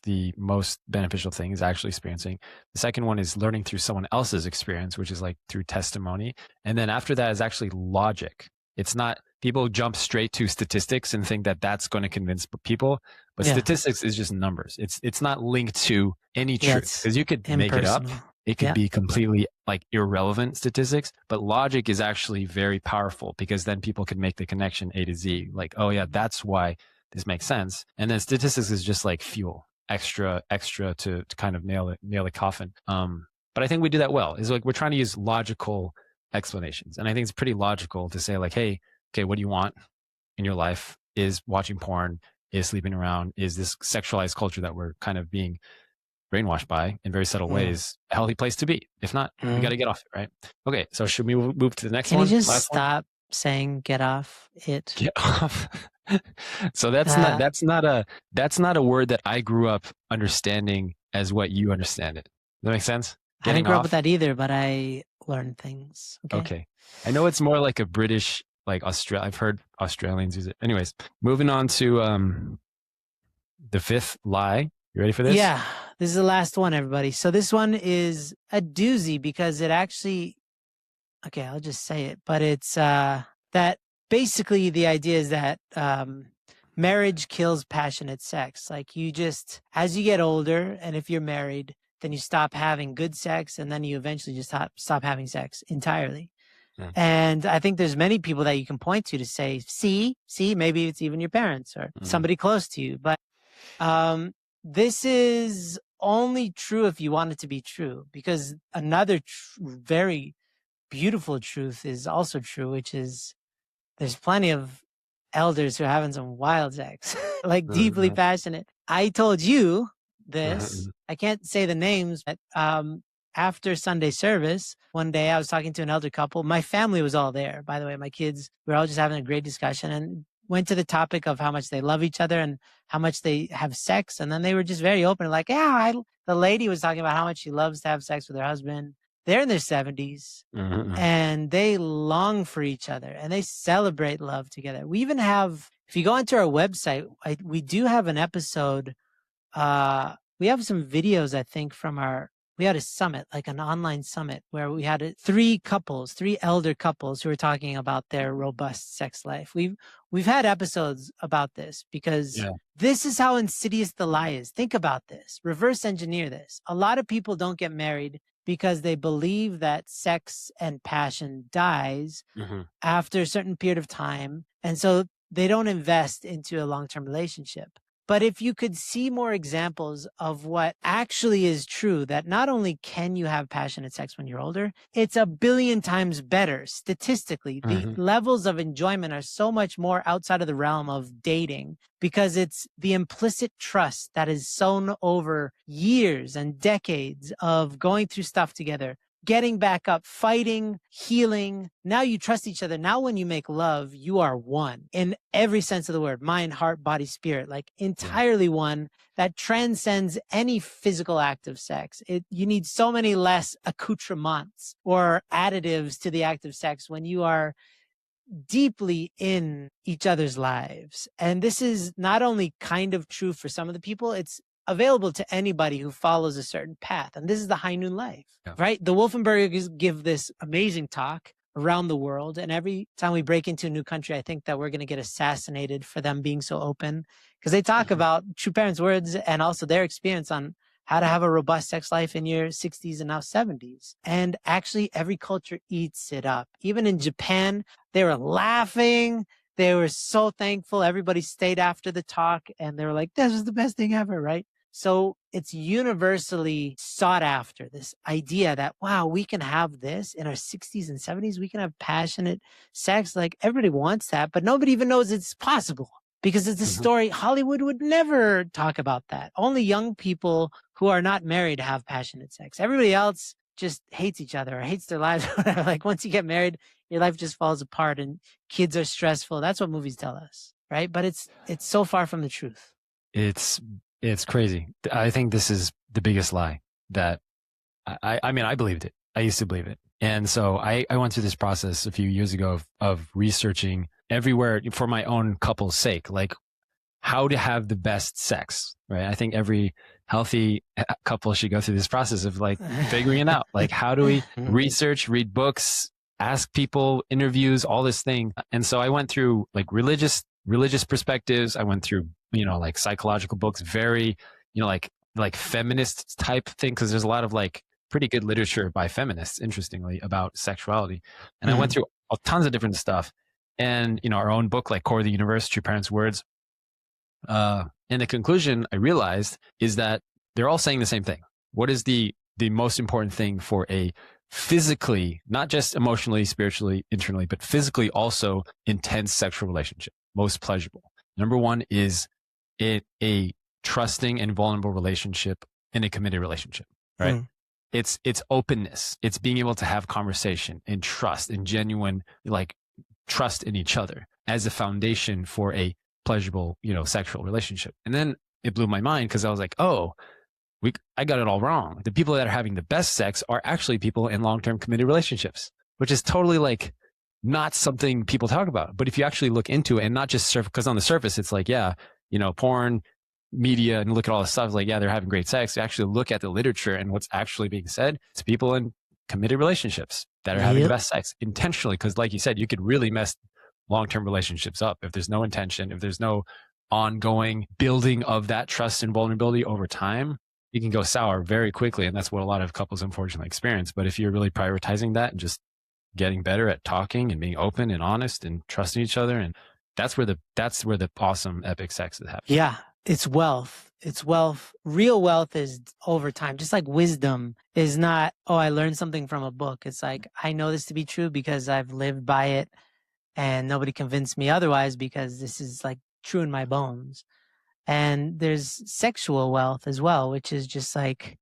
the most beneficial thing, is actually experiencing. The second one is learning through someone else's experience, which is like through testimony. And then after that is actually logic. It's not, people jump straight to statistics and think that that's going to convince people, but statistics is just numbers. It's not linked to any truth, because you could make it up. It could be completely like irrelevant statistics, but logic is actually very powerful, because then people can make the connection A to Z. Like, oh yeah, that's why this makes sense. And then statistics is just like fuel, extra to kind of nail the coffin. But I think we do that well. Is like, we're trying to use logical explanations. And I think it's pretty logical to say like, hey, okay, what do you want in your life? Is watching porn, is sleeping around, is this sexualized culture that we're kind of being brainwashed by in very subtle ways a healthy place to be? If not, we got to get off it, right? Okay, so should we move to the next one? Can you just stop saying "get off it"? Get off. So that's not a word that I grew up understanding as what you understand it. Does that make sense? I didn't grow up with that either, but I learned things. Okay. I know it's more like a British, like I've heard Australians use it. Anyways, moving on to the fifth lie. You ready for this? Yeah, this is the last one, everybody. So this one is a doozy, because it actually, okay, I'll just say it, but it's that basically the idea is that marriage kills passionate sex. Like, you just, as you get older, and if you're married, then you stop having good sex, and then you eventually just stop having sex entirely. And I think there's many people that you can point to say, see, maybe it's even your parents or somebody close to you. But this is only true if you want it to be true, because another very beautiful truth is also true, which is there's plenty of elders who are having some wild sex, like deeply passionate. I told you this. I can't say the names, but after Sunday service, one day I was talking to an elder couple. My family was all there, by the way. My kids, we were all just having a great discussion, and went to the topic of how much they love each other and how much they have sex. And then they were just very open, like, the lady was talking about how much she loves to have sex with her husband. They're in their 70s and they long for each other and they celebrate love together. We even have, if you go onto our website, we do have an episode. We have some videos, I think, we had a summit, like an online summit, where we had three elder couples who were talking about their robust sex life. We've had episodes about this, because this is how insidious the lie is. Think about this. Reverse engineer this. A lot of people don't get married because they believe that sex and passion dies after a certain period of time. And so they don't invest into a long-term relationship. But if you could see more examples of what actually is true, that not only can you have passionate sex when you're older, it's 1 billion times better statistically. The levels of enjoyment are so much more outside of the realm of dating, because it's the implicit trust that is sown over years and decades of going through stuff together, getting back up, fighting, healing. Now you trust each other. Now when you make love, you are one in every sense of the word, mind, heart, body, spirit, like entirely one, that transcends any physical act of sex. You need so many less accoutrements or additives to the act of sex when you are deeply in each other's lives. And this is not only kind of true for some of the people, it's available to anybody who follows a certain path. And this is the high noon life, right? The Wolfenbergers give this amazing talk around the world. And every time we break into a new country, I think that we're going to get assassinated for them being so open, because they talk about True Parents' words and also their experience on how to have a robust sex life in your 60s and now 70s. And actually, every culture eats it up. Even in Japan, they were laughing. They were so thankful. Everybody stayed after the talk and they were like, this was the best thing ever, right? So it's universally sought after, this idea that, wow, we can have this in our 60s and 70s. We can have passionate sex. Like everybody wants that, but nobody even knows it's possible because it's a story. Hollywood would never talk about that. Only young people who are not married have passionate sex. Everybody else just hates each other or hates their lives. Like once you get married, your life just falls apart and kids are stressful. That's what movies tell us, right? But it's so far from the truth. It's crazy. I think this is the biggest lie that I mean, I believed it. I used to believe it. And so I went through this process a few years ago of researching everywhere for my own couple's sake, like how to have the best sex, right? I think every healthy couple should go through this process of like figuring it out. Like, how do we research, read books, ask people, interviews, all this thing. And so I went through like religious perspectives. I went through, like psychological books, very, like feminist type thing. Cause there's a lot of like pretty good literature by feminists, interestingly, about sexuality. And I went through tons of different stuff and, our own book, like Core of the Universe, True Parents' Words. And the conclusion I realized is that they're all saying the same thing. What is the most important thing for a physically, not just emotionally, spiritually, internally, but physically also intense sexual relationship, most pleasurable? Number one is a trusting and vulnerable relationship in a committed relationship, right? It's openness. It's being able to have conversation and trust and genuine, like trust in each other as a foundation for a pleasurable, sexual relationship. And then it blew my mind because I was like, oh, I got it all wrong. The people that are having the best sex are actually people in long-term committed relationships, which is totally like not something people talk about. But if you actually look into it and not just because on the surface, it's like, yeah, porn, media, and look at all this stuff, like, yeah, they're having great sex. You actually look at the literature and what's actually being said. It's people in committed relationships that are having the best sex intentionally. Because like you said, you could really mess long-term relationships up if there's no intention, if there's no ongoing building of that trust and vulnerability over time. You can go sour very quickly. And that's what a lot of couples unfortunately experience. But if you're really prioritizing that and just getting better at talking and being open and honest and trusting each other, and that's where the awesome epic sex is happening. Yeah. It's wealth. It's wealth. Real wealth is over time. Just like wisdom is not, oh, I learned something from a book. It's like, I know this to be true because I've lived by it and nobody convinced me otherwise because this is like true in my bones. And there's sexual wealth as well, which is just like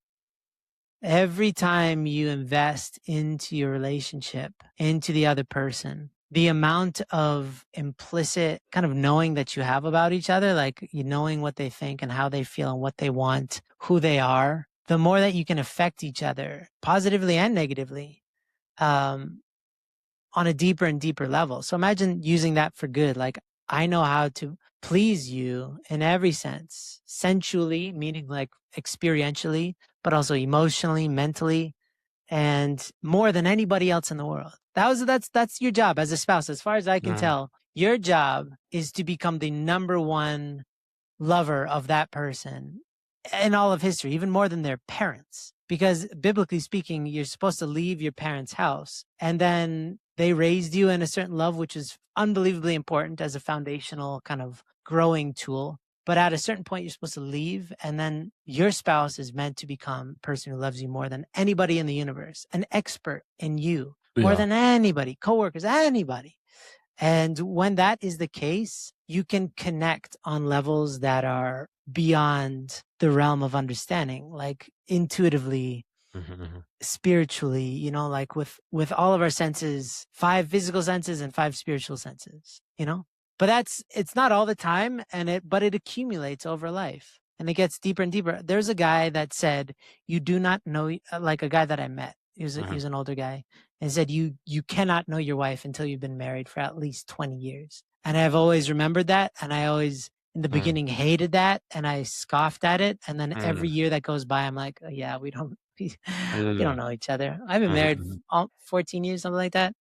every time you invest into your relationship, into the other person, the amount of implicit kind of knowing that you have about each other, like you knowing what they think and how they feel and what they want, who they are, the more that you can affect each other positively and negatively, on a deeper and deeper level. So imagine using that for good. Like I know how to please you in every sense, sensually, meaning like experientially, but also emotionally, mentally, and more than anybody else in the world. That's your job as a spouse. As far as I can tell, your job is to become the number one lover of that person in all of history, even more than their parents. Because biblically speaking, you're supposed to leave your parents' house and then they raised you in a certain love, which is unbelievably important as a foundational kind of growing tool. But at a certain point, you're supposed to leave, and then your spouse is meant to become a person who loves you more than anybody in the universe, an expert in you, more than anybody, coworkers, anybody. And when that is the case, you can connect on levels that are beyond the realm of understanding, like intuitively, spiritually, like with all of our senses, 5 physical senses and 5 spiritual senses, But it's not all the time, but it accumulates over life and it gets deeper and deeper. There's a guy that said, you do not know, like a guy that I met. He was an older guy and said, you cannot know your wife until you've been married for at least 20 years. And I've always remembered that. And I always, in the beginning, hated that. And I scoffed at it. And then every year that goes by, I'm like, oh, yeah, we don't know each other. I've been married 14 years, something like that.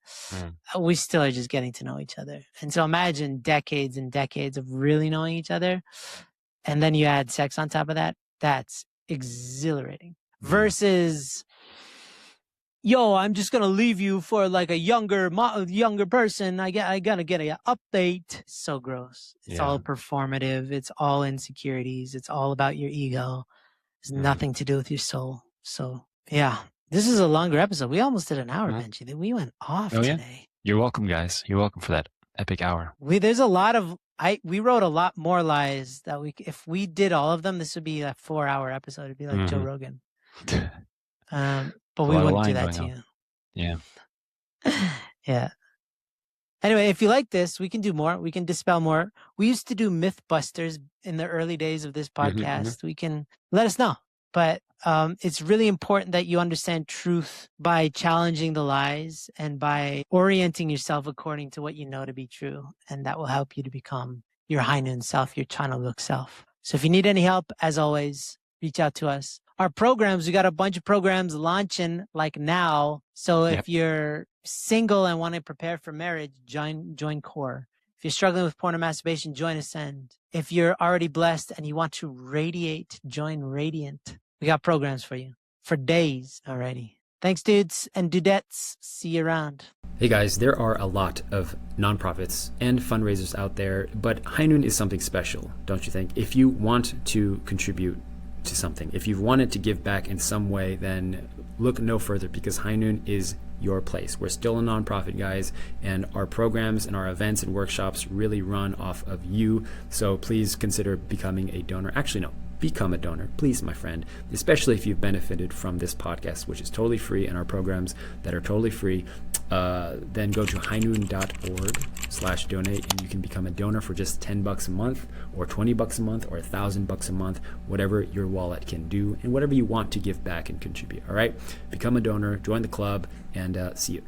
We still are just getting to know each other. And so imagine decades and decades of really knowing each other. And then you add sex on top of that. That's exhilarating versus, yo, I'm just gonna leave you for like a younger person. I gotta get an update. So gross. It's all performative. It's all insecurities. It's all about your ego. It's nothing to do with your soul. So yeah, this is a longer episode. We almost did an hour, Benjy. We went off today. You're welcome, guys. You're welcome for that epic hour. There's a lot of we wrote a lot more lies that if we did all of them, this would be a 4-hour episode. It'd be like Joe Rogan. But we wouldn't do that to you. Yeah. Yeah. Anyway, if you like this, we can do more. We can dispel more. We used to do Mythbusters in the early days of this podcast. We can let us know. But it's really important that you understand truth by challenging the lies and by orienting yourself according to what you know to be true. And that will help you to become your high noon self, your channel book self. So if you need any help, as always, reach out to us. Our programs, we got a bunch of programs launching like now. So if you're single and want to prepare for marriage, join Core. If you're struggling with porn or masturbation, join Ascend. If you're already blessed and you want to radiate, join Radiant. We got programs for you for days already. Thanks, dudes and dudettes. See you around. Hey guys, there are a lot of nonprofits and fundraisers out there, but High Noon is something special, don't you think? If you want to contribute to something, if you've wanted to give back in some way, then look no further, because High Noon is your place. We're still a nonprofit, guys, and our programs and our events and workshops really run off of you. So please consider becoming a donor. Actually, no, become a donor, please, my friend, especially if you've benefited from this podcast, which is totally free, and our programs that are totally free. Then go to highnoon.org/donate and you can become a donor for just $10 a month or $20 a month or $1,000 a month, whatever your wallet can do and whatever you want to give back and contribute. All right, become a donor, join the club, and see you.